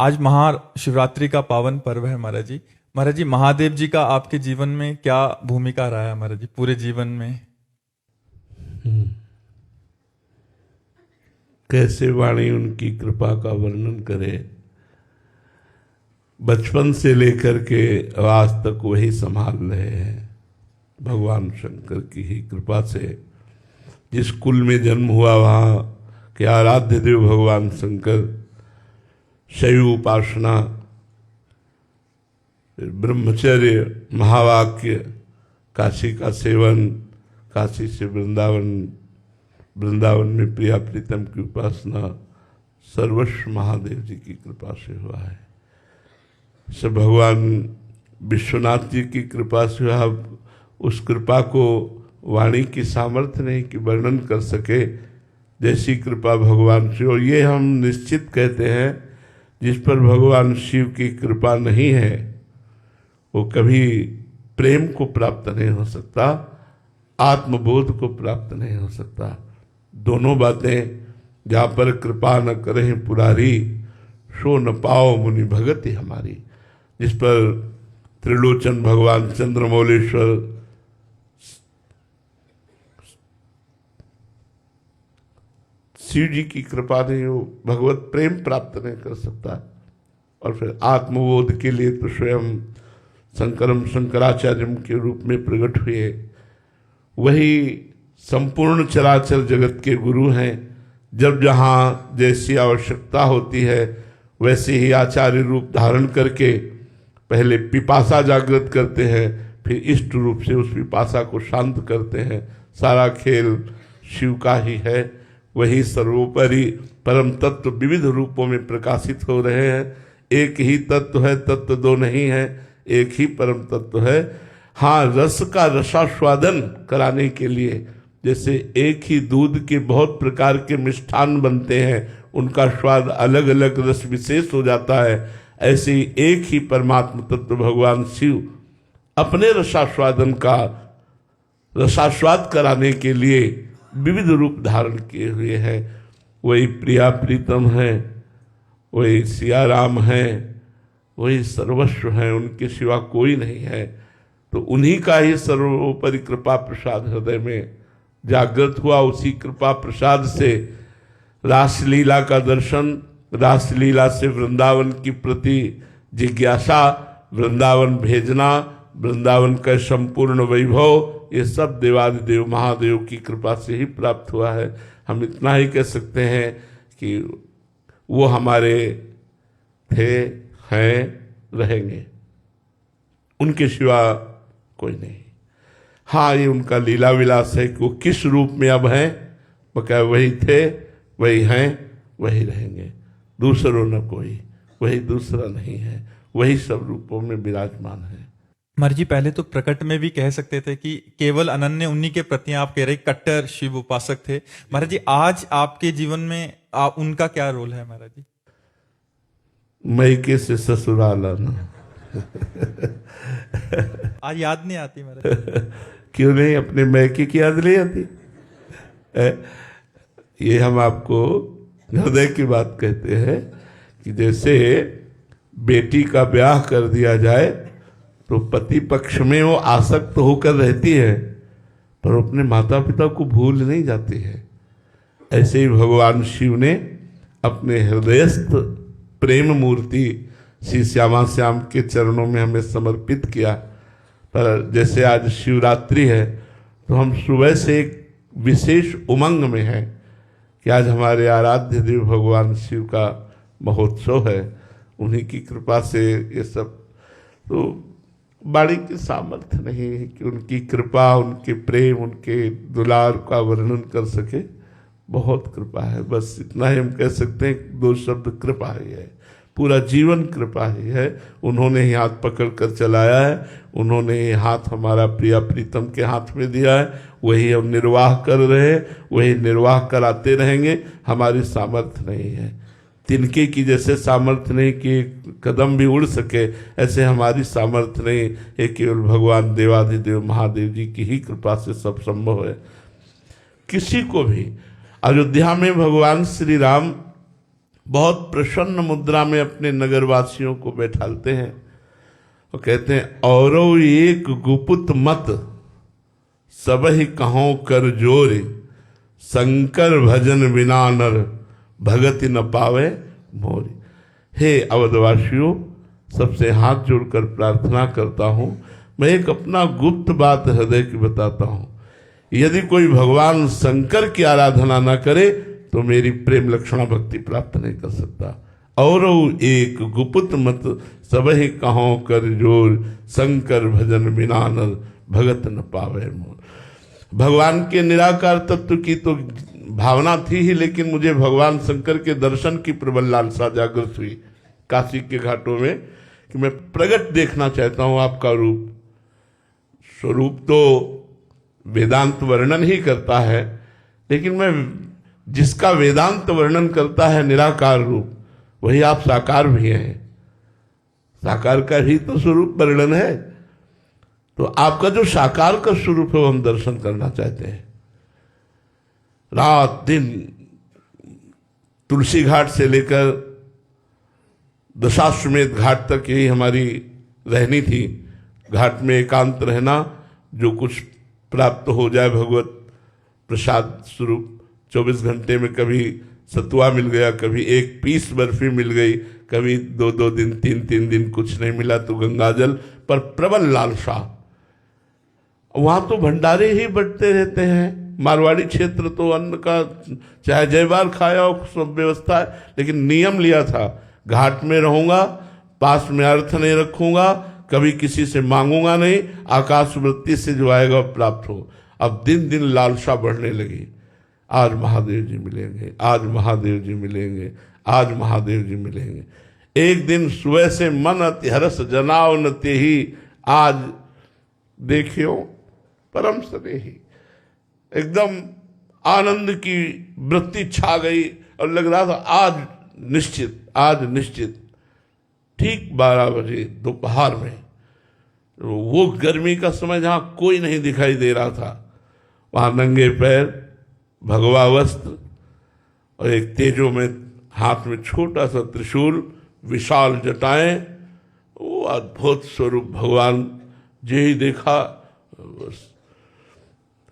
आज महाशिवरात्रि का पावन पर्व है महाराज जी। महाराज जी, महादेव जी का आपके जीवन में क्या भूमिका रहा है महाराज जी, पूरे जीवन में? कैसे वाणी उनकी कृपा का वर्णन करे। बचपन से लेकर के आज तक वही संभाल रहे हैं, भगवान शंकर की ही कृपा से। जिस कुल में जन्म हुआ वहाँ के आराध्य देव भगवान शंकर, शैव उपासना, ब्रह्मचर्य, महावाक्य, काशी का सेवन, काशी से वृंदावन, वृंदावन में प्रिया प्रीतम की उपासना, सर्वस्व महादेव जी की कृपा से हुआ है। सब भगवान विश्वनाथ जी की कृपा से हुआ। उस कृपा को वाणी की सामर्थ्य नहीं कि वर्णन कर सके, जैसी कृपा भगवान से। और ये हम निश्चित कहते हैं, जिस पर भगवान शिव की कृपा नहीं है वो कभी प्रेम को प्राप्त नहीं हो सकता, आत्मबोध को प्राप्त नहीं हो सकता। दोनों बातें, जहाँ पर कृपा न करें पुरारी, सो न पाओ मुनि भगति हमारी। जिस पर त्रिलोचन भगवान चंद्रमौलेश्वर शिव जी की कृपा नहीं हो, भगवत प्रेम प्राप्त नहीं कर सकता। और फिर आत्मबोध के लिए तो स्वयं शंकराचार्य के रूप में प्रकट हुए। वही संपूर्ण चराचर जगत के गुरु हैं। जब जहाँ जैसी आवश्यकता होती है वैसे ही आचार्य रूप धारण करके पहले पिपासा जागृत करते हैं, फिर इष्ट रूप से उस पिपासा को शांत करते हैं। सारा खेल शिव का ही है। वही सर्वोपरि परम तत्व विविध रूपों में प्रकाशित हो रहे हैं। एक ही तत्व है, तत्व दो नहीं है, एक ही परम तत्व है। हाँ, रस का रसास्वादन कराने के लिए, जैसे एक ही दूध के बहुत प्रकार के मिष्ठान बनते हैं, उनका स्वाद अलग अलग रस विशेष हो जाता है, ऐसे ही एक ही परमात्म तत्व भगवान शिव अपने रसास्वादन का रसास्वाद कराने के लिए विविध रूप धारण किए हुए हैं। वही प्रिया प्रीतम है, वही सिया राम है, वही सर्वस्व है, उनके सिवा कोई नहीं है। तो उन्हीं का ही सर्वोपरि कृपा प्रसाद हृदय में जागृत हुआ। उसी कृपा प्रसाद से रासलीला का दर्शन, रासलीला से वृंदावन की प्रति जिज्ञासा, वृंदावन भेजना, वृंदावन का संपूर्ण वैभव, ये सब देवादिदेव महादेव की कृपा से ही प्राप्त हुआ है। हम इतना ही कह सकते हैं कि वो हमारे थे, हैं, रहेंगे, उनके सिवा कोई नहीं। हाँ, ये उनका लीला विलास है कि वो किस रूप में अब हैं, बकाया वही थे, वही हैं, वही रहेंगे, दूसरों न कोई, वही दूसरा नहीं है, वही सब रूपों में विराजमान है। महाराज जी, पहले तो प्रकट में भी कह सकते थे कि केवल अनन्य उन्हीं के प्रति आप कह रहे कट्टर शिव उपासक थे। महाराज जी, आज आपके जीवन में उनका क्या रोल है महाराज जी? मैके से ससुराल आना। आज याद नहीं आती महाराज? क्यों नहीं, अपने मैके की याद नहीं आती? ये हम आपको हृदय की बात कहते हैं कि जैसे बेटी का ब्याह कर दिया जाए तो पति पक्ष में वो आसक्त होकर रहती है, पर अपने माता पिता को भूल नहीं जाती है। ऐसे ही भगवान शिव ने अपने हृदयस्थ प्रेम मूर्ति श्री श्यामा श्याम के चरणों में हमें समर्पित किया। पर जैसे आज शिवरात्रि है तो हम सुबह से एक विशेष उमंग में हैं कि आज हमारे आराध्य देव भगवान शिव का महोत्सव है। उन्हीं की कृपा से ये सब, तो वाणी की सामर्थ्य नहीं है कि उनकी कृपा, उनके प्रेम, उनके दुलार का वर्णन कर सके। बहुत कृपा है, बस इतना ही हम कह सकते हैं। दो शब्द कृपा ही है, पूरा जीवन कृपा ही है। उन्होंने ही हाथ पकड़ कर चलाया है, उन्होंने ही हाथ हमारा प्रिया प्रीतम के हाथ में दिया है, वही हम निर्वाह कर रहे हैं, वही निर्वाह कराते रहेंगे। हमारी सामर्थ्य नहीं है, तिनके की जैसे सामर्थ्य नहीं कि एक कदम भी उड़ सके, ऐसे हमारी सामर्थ्य नहीं। ये केवल भगवान देवाधिदेव महादेव जी की ही कृपा से सब संभव है। किसी को भी अयोध्या में भगवान श्री राम बहुत प्रसन्न मुद्रा में अपने नगरवासियों को बैठालते हैं और कहते हैं, औरो एक गुपुत मत सबहि कहों कर जोरे, शंकर भजन बिना नर भगति न पावे मोरी। हे अवधवासियों, सबसे हाथ जोड़कर प्रार्थना करता हूं, मैं एक अपना गुप्त बात हृदय की बताता हूं। यदि कोई भगवान शंकर की आराधना न करे तो मेरी प्रेम लक्षणा भक्ति प्राप्त नहीं कर सकता। और एक गुप्त मत सबहि कहों कर जोर, शंकर भजन बिना नर भगत न पावे मोर। भगवान के निराकार तत्व की तो भावना थी ही, लेकिन मुझे भगवान शंकर के दर्शन की प्रबल लालसा जागृत हुई काशी के घाटों में कि मैं प्रगट देखना चाहता हूं आपका रूप। स्वरूप तो वेदांत वर्णन ही करता है, लेकिन मैं जिसका वेदांत वर्णन करता है निराकार रूप, वही आप साकार भी हैं। साकार का ही तो स्वरूप वर्णन है। तो आपका जो साकार का स्वरूप है वो हम दर्शन करना चाहते हैं। रात दिन तुलसी घाट से लेकर दशाश्वमेध घाट तक यही हमारी रहनी थी। घाट में एकांत रहना, जो कुछ प्राप्त हो जाए भगवत प्रसाद स्वरूप। 24 घंटे में कभी सतुआ मिल गया, कभी एक पीस बर्फी मिल गई, कभी 2-2 दिन 3-3 दिन कुछ नहीं मिला तो गंगाजल, पर प्रबल लालसा। वहां तो भंडारे ही बढ़ते रहते हैं। मारवाड़ी क्षेत्र तो अन्न का चाहे जय बार खाया हो, सब व्यवस्था है, लेकिन नियम लिया था, घाट में रहूंगा, पास में अर्थ नहीं रखूंगा, कभी किसी से मांगूंगा नहीं, आकाश वृत्ति से जो आएगा प्राप्त हो। अब दिन दिन लालसा बढ़ने लगी। आज महादेव जी मिलेंगे, आज महादेव जी मिलेंगे, आज महादेव जी मिलेंगे। एक दिन सुबह से मन अति हरस जनाव न तेहि, आज देखियो परम स्नेही। एकदम आनंद की वृत्ति छा गई और लग रहा था आज निश्चित, आज निश्चित। ठीक 12 बजे दोपहर में, वो गर्मी का समय जहां कोई नहीं दिखाई दे रहा था, वहां नंगे पैर, भगवा वस्त्र और एक तेजो में हाथ में छोटा सा त्रिशूल, विशाल जटाएं, वो अद्भुत स्वरूप भगवान जे ही देखा बस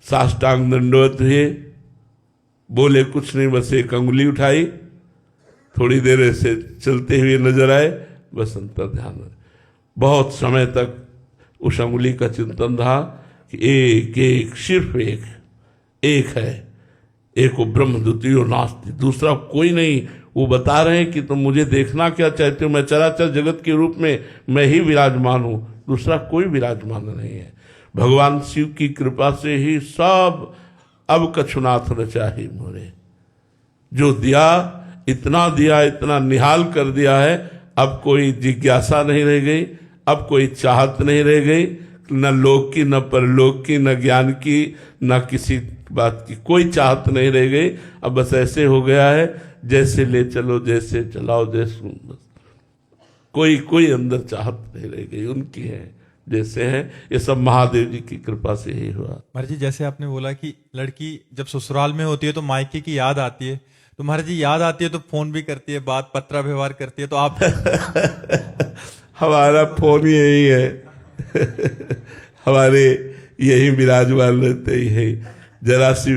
साष्टांग दंडवत हुए, बोले कुछ नहीं, बस एक अंगुली उठाई, थोड़ी देर ऐसे चलते हुए नजर आए, बस अंतर ध्यान में। बहुत समय तक उस अंगुली का चिंतन रहा कि एक एक, सिर्फ एक है, एको ब्रह्म द्वितीयो नास्ति, दूसरा कोई नहीं। वो बता रहे हैं कि तुम मुझे देखना क्या चाहते हो, मैं चराचर जगत के रूप में मैं ही विराजमान हूं, दूसरा कोई विराजमान नहीं है। भगवान शिव की कृपा से ही सब अब कछुनाथ न चाही मोरे। जो दिया, इतना निहाल कर दिया है, अब कोई जिज्ञासा नहीं रह गई, अब कोई चाहत नहीं रह गई, न लोक की, न परलोक की, न ज्ञान की, न किसी बात की कोई चाहत नहीं रह गई। अब बस ऐसे हो गया है, जैसे ले चलो, जैसे चलाओ, जैसे बस कोई अंदर चाहत नहीं रह गई, उनकी है जैसे हैं। ये सब महादेव जी की कृपा से ही हुआ। महाराज जी, जैसे आपने बोला कि लड़की जब ससुराल में होती है तो मायके की याद आती है, तो महाराज जी याद आती है तो फोन भी करती है, बात पत्र व्यवहार करती है, तो आप हमारा फोन यही है हमारे यही विराजमान रहते ही है। जरा सी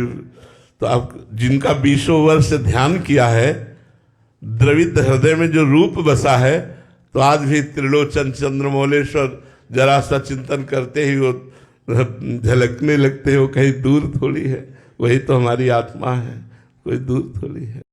तो आप जिनका 20 वर्ष ध्यान किया है, द्रवित हृदय में जो रूप बसा है, तो आज भी त्रिलोचन चंद्रमौलेश्वर जरा सा चिंतन करते ही वो झलकने लगते हो, कहीं दूर थोड़ी है, वही तो हमारी आत्मा है, कोई दूर थोड़ी है।